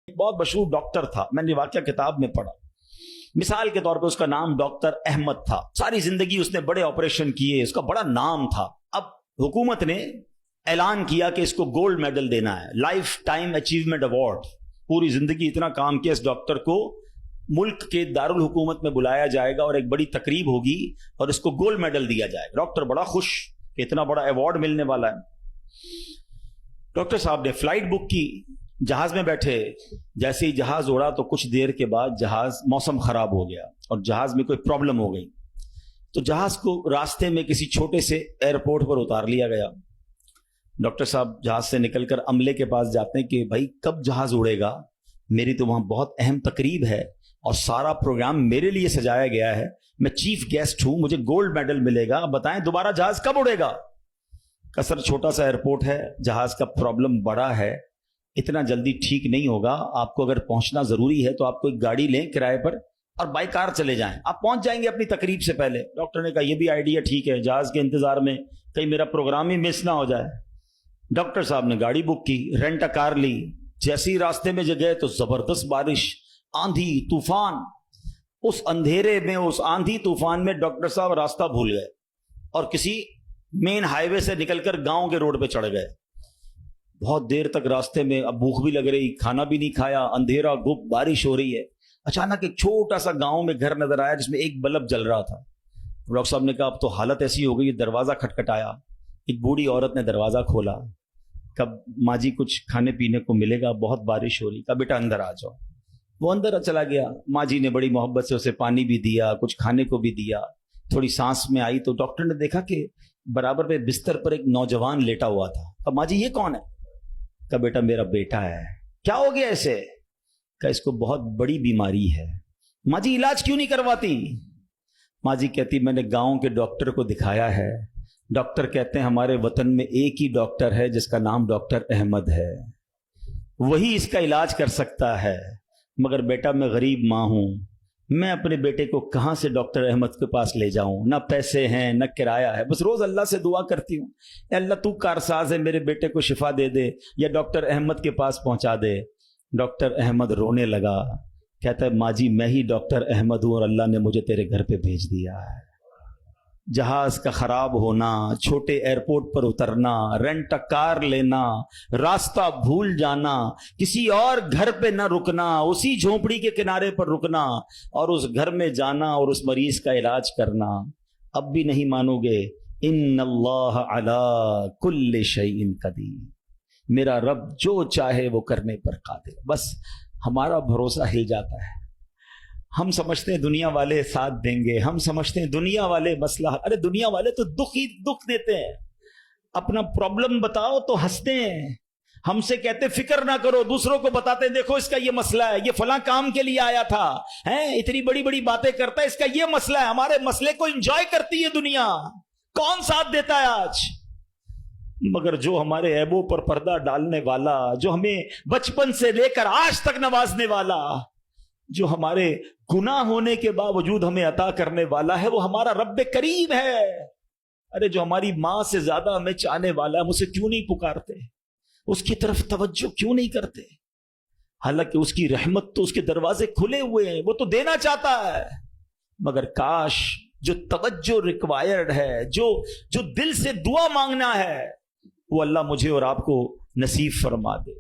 ایک بہت مشہور ڈاکٹر تھا، میں نے واقعہ کتاب میں پڑھا. مثال کے طور پہ اس کا نام ڈاکٹر احمد تھا. ساری زندگی اس نے بڑے آپریشن کیے، اس کا بڑا نام تھا. اب حکومت نے اعلان کیا کہ اس کو گولڈ میڈل دینا ہے، لائف ٹائم اچیومنٹ ایوارڈ. پوری زندگی اتنا کام کیا، اس ڈاکٹر کو ملک کے دارالحکومت میں بلایا جائے گا اور ایک بڑی تقریب ہوگی اور اس کو گولڈ میڈل دیا جائے گا. ڈاکٹر بڑا خوش کہ اتنا بڑا ایوارڈ ملنے والا ہے. ڈاکٹر صاحب نے فلائٹ بک کی، جہاز میں بیٹھے. جیسے ہی جہاز اڑا تو کچھ دیر کے بعد موسم خراب ہو گیا اور جہاز میں کوئی پرابلم ہو گئی. تو جہاز کو راستے میں کسی چھوٹے سے ایئرپورٹ پر اتار لیا گیا. ڈاکٹر صاحب جہاز سے نکل کر عملے کے پاس جاتے ہیں کہ بھائی کب جہاز اڑے گا، میری تو وہاں بہت اہم تقریب ہے اور سارا پروگرام میرے لیے سجایا گیا ہے، میں چیف گیسٹ ہوں، مجھے گولڈ میڈل ملے گا، بتائیں دوبارہ جہاز کب اڑے گا. کثر چھوٹا سا ایئرپورٹ ہے، جہاز کا پرابلم بڑا ہے، اتنا جلدی ٹھیک نہیں ہوگا. آپ کو اگر پہنچنا ضروری ہے تو آپ کو ایک گاڑی لیں کرائے پر اور بائی کار چلے جائیں، آپ پہنچ جائیں گے اپنی تقریب سے پہلے. ڈاکٹر نے کہا یہ بھی آئیڈیا ٹھیک ہے، جہاز کے انتظار میں کہیں میرا پروگرام ہی مس نہ ہو جائے. ڈاکٹر صاحب نے گاڑی بک کی، رینٹ کار لی. جیسے ہی راستے میں گئے تو زبردست بارش، آندھی طوفان. اس اندھیرے میں، اس آندھی طوفان میں ڈاکٹر صاحب راستہ بھول گئے اور کسی مین ہائی وے سے نکل کر گاؤں کے روڈ پہ چڑھ گئے. بہت دیر تک راستے میں، اب بھوک بھی لگ رہی، کھانا بھی نہیں کھایا، اندھیرا گپ، بارش ہو رہی ہے. اچانک ایک چھوٹا سا گاؤں میں گھر نظر آیا جس میں ایک بلب جل رہا تھا. ڈاکٹر صاحب نے کہا اب تو حالت ایسی ہو گئی، دروازہ کھٹکھٹایا. ایک بوڑھی عورت نے دروازہ کھولا. کب ماں جی کچھ کھانے پینے کو ملے گا، بہت بارش ہو رہی. کہا بیٹا اندر آ جاؤ. وہ اندر چلا گیا. ماں جی نے بڑی محبت سے اسے پانی بھی دیا، کچھ کھانے کو بھی دیا. تھوڑی سانس میں آئی تو ڈاکٹر نے دیکھا کہ برابر پہ بستر پر ایک نوجوان لیٹا ہوا تھا. کہا ماں جی یہ کون ہے؟ کہا بیٹا میرا بیٹا ہے. کیا ہو گیا اسے؟ کہا اس کو بہت بڑی بیماری ہے. ماں جی علاج کیوں نہیں کرواتی؟ ماں جی کہتی میں نے گاؤں کے ڈاکٹر کو دکھایا ہے، ڈاکٹر کہتے ہیں ہمارے وطن میں ایک ہی ڈاکٹر ہے جس کا نام ڈاکٹر احمد ہے، وہی اس کا علاج کر سکتا ہے. مگر بیٹا میں غریب ماں ہوں، میں اپنے بیٹے کو کہاں سے ڈاکٹر احمد کے پاس لے جاؤں؟ نہ پیسے ہیں نہ کرایہ ہے. بس روز اللہ سے دعا کرتی ہوں اے اللہ تو کارساز ہے، میرے بیٹے کو شفا دے دے یا ڈاکٹر احمد کے پاس پہنچا دے. ڈاکٹر احمد رونے لگا. کہتا ہے ماں جی میں ہی ڈاکٹر احمد ہوں اور اللہ نے مجھے تیرے گھر پہ بھیج دیا ہے. جہاز کا خراب ہونا، چھوٹے ایئرپورٹ پر اترنا، رینٹ کار لینا، راستہ بھول جانا، کسی اور گھر پہ نہ رکنا، اسی جھونپڑی کے کنارے پر رکنا اور اس گھر میں جانا اور اس مریض کا علاج کرنا. اب بھی نہیں مانو گے؟ ان اللہ علی کل شیء قدیر، میرا رب جو چاہے وہ کرنے پر قادر. بس ہمارا بھروسہ ہل جاتا ہے. ہم سمجھتے ہیں دنیا والے ساتھ دیں گے، ہم سمجھتے ہیں دنیا والے مسئلہ، ارے دنیا والے تو دکھ ہی دکھ دیتے ہیں. اپنا پرابلم بتاؤ تو ہنستے ہیں. ہم سے کہتے فکر نہ کرو، دوسروں کو بتاتے ہیں دیکھو اس کا یہ مسئلہ ہے، یہ فلاں کام کے لیے آیا تھا، اتنی بڑی بڑی باتیں کرتا ہے، اس کا یہ مسئلہ ہے. ہمارے مسئلے کو انجوائے کرتی ہے دنیا. کون ساتھ دیتا ہے آج؟ مگر جو ہمارے عیبوں پر پردہ ڈالنے والا، جو ہمیں بچپن سے لے کر آج تک نوازنے والا، جو ہمارے گناہ ہونے کے باوجود ہمیں عطا کرنے والا ہے، وہ ہمارا رب کریم ہے. ارے جو ہماری ماں سے زیادہ ہمیں چاہنے والا ہے، ہم اسے کیوں نہیں پکارتے؟ اس کی طرف توجہ کیوں نہیں کرتے؟ حالانکہ اس کی رحمت تو اس کے دروازے کھلے ہوئے ہیں، وہ تو دینا چاہتا ہے. مگر کاش جو توجہ ریکوائرڈ ہے، جو دل سے دعا مانگنا ہے، وہ اللہ مجھے اور آپ کو نصیب فرما دے.